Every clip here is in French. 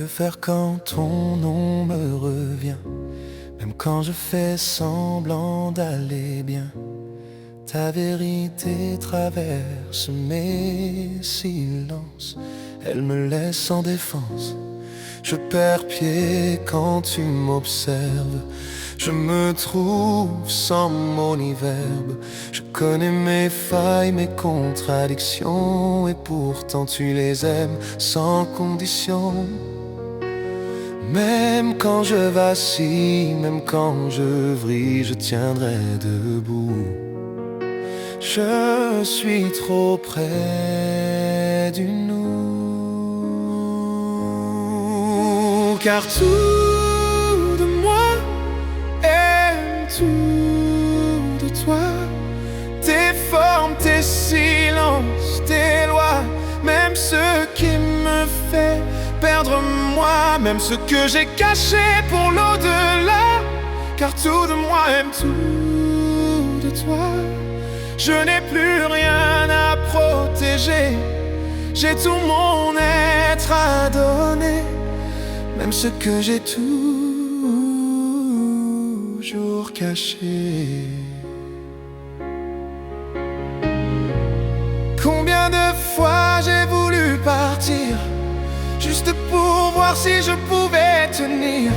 Que faire quand ton nom me revient? Même quand je fais semblant d'aller bien, ta vérité traverse mes silences. Elle me laisse sans défense. Je perds pied quand tu m'observes. Je me trouve sans mots ni verbe. Je connais mes failles, mes contradictions, et pourtant tu les aimes sans condition. Même quand je vacille, même quand je vrille, je tiendrai debout. Je suis trop près du nous, car tout de moi aime tout de toi. Tes formes, tes silences, tes lois, même ce qui me fait perdre moi, même ce que j'ai caché pour l'au-delà. Car tout de moi aime tout de toi. Je n'ai plus rien à protéger, j'ai tout mon être à donner, même ce que j'ai toujours caché. Combien de fois j'ai voulu partir, juste pour voir si je pouvais tenir,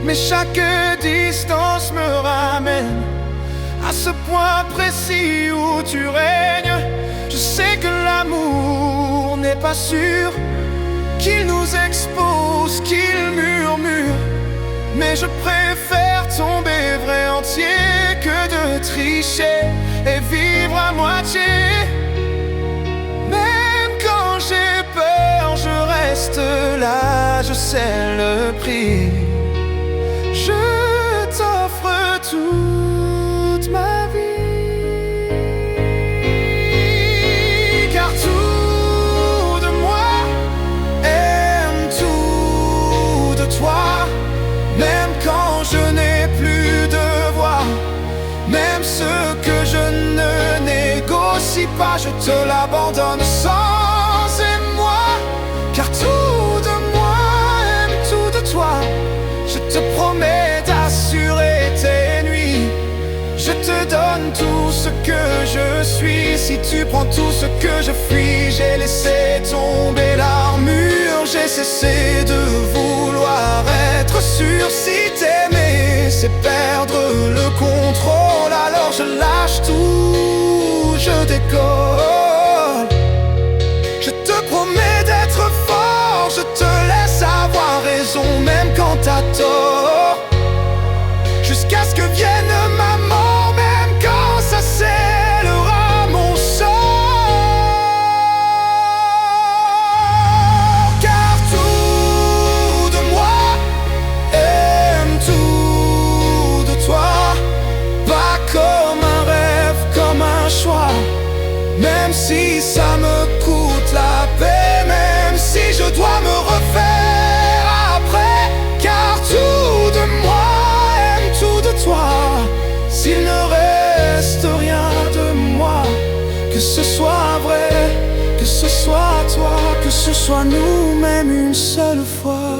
mais chaque distance me ramène à ce point précis où tu règnes. Je sais que l'amour n'est pas sûr, qu'il nous expose, qu'il murmure, mais je préfère tomber vrai entier que de tricher et vivre à moitié. Même quand j'ai peur, je reste là, je sais le prix. Je t'offre toute ma vie, car tout de moi aime tout de toi. Même quand je n'ai plus de voix, même ce que je ne négocie pas, je te l'abandonne sans émoi. Car tout de moi aime tout de toi. Je te promets d'assurer tes nuits. Je te donne tout ce que je suis. Si tu prends tout ce que je fuis, j'ai laissé tomber l'armure. J'ai cessé de vouloir être sûr. Si t'aimer, c'est perdre le contrôle, alors je lâche tout, je décolle. Je te promets d'être fort, je te laisse avoir raison, même quand t'as tort. Jusqu'à ce que vienne ma mort, même quand ça scellera mon sort. Car tout de moi aime tout de toi. Pas comme un rêve, comme un choix, même si ça me coûte la paix, même si je dois me refaire après. Car tout de moi aime tout de toi. S'il ne reste rien de moi, que ce soit vrai, que ce soit toi, que ce soit nous, même une seule fois.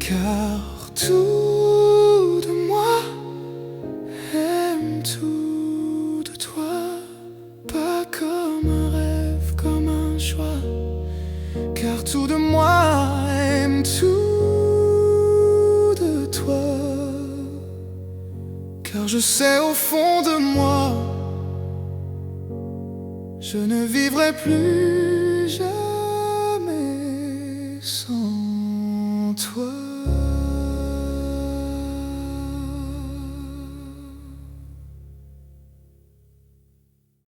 Car tout de moi aime tout de toi. Pas comme un rêve, comme un choix. Car tout de moi aime tout de toi. Car je sais au fond de moi, je ne vivrai plus jamais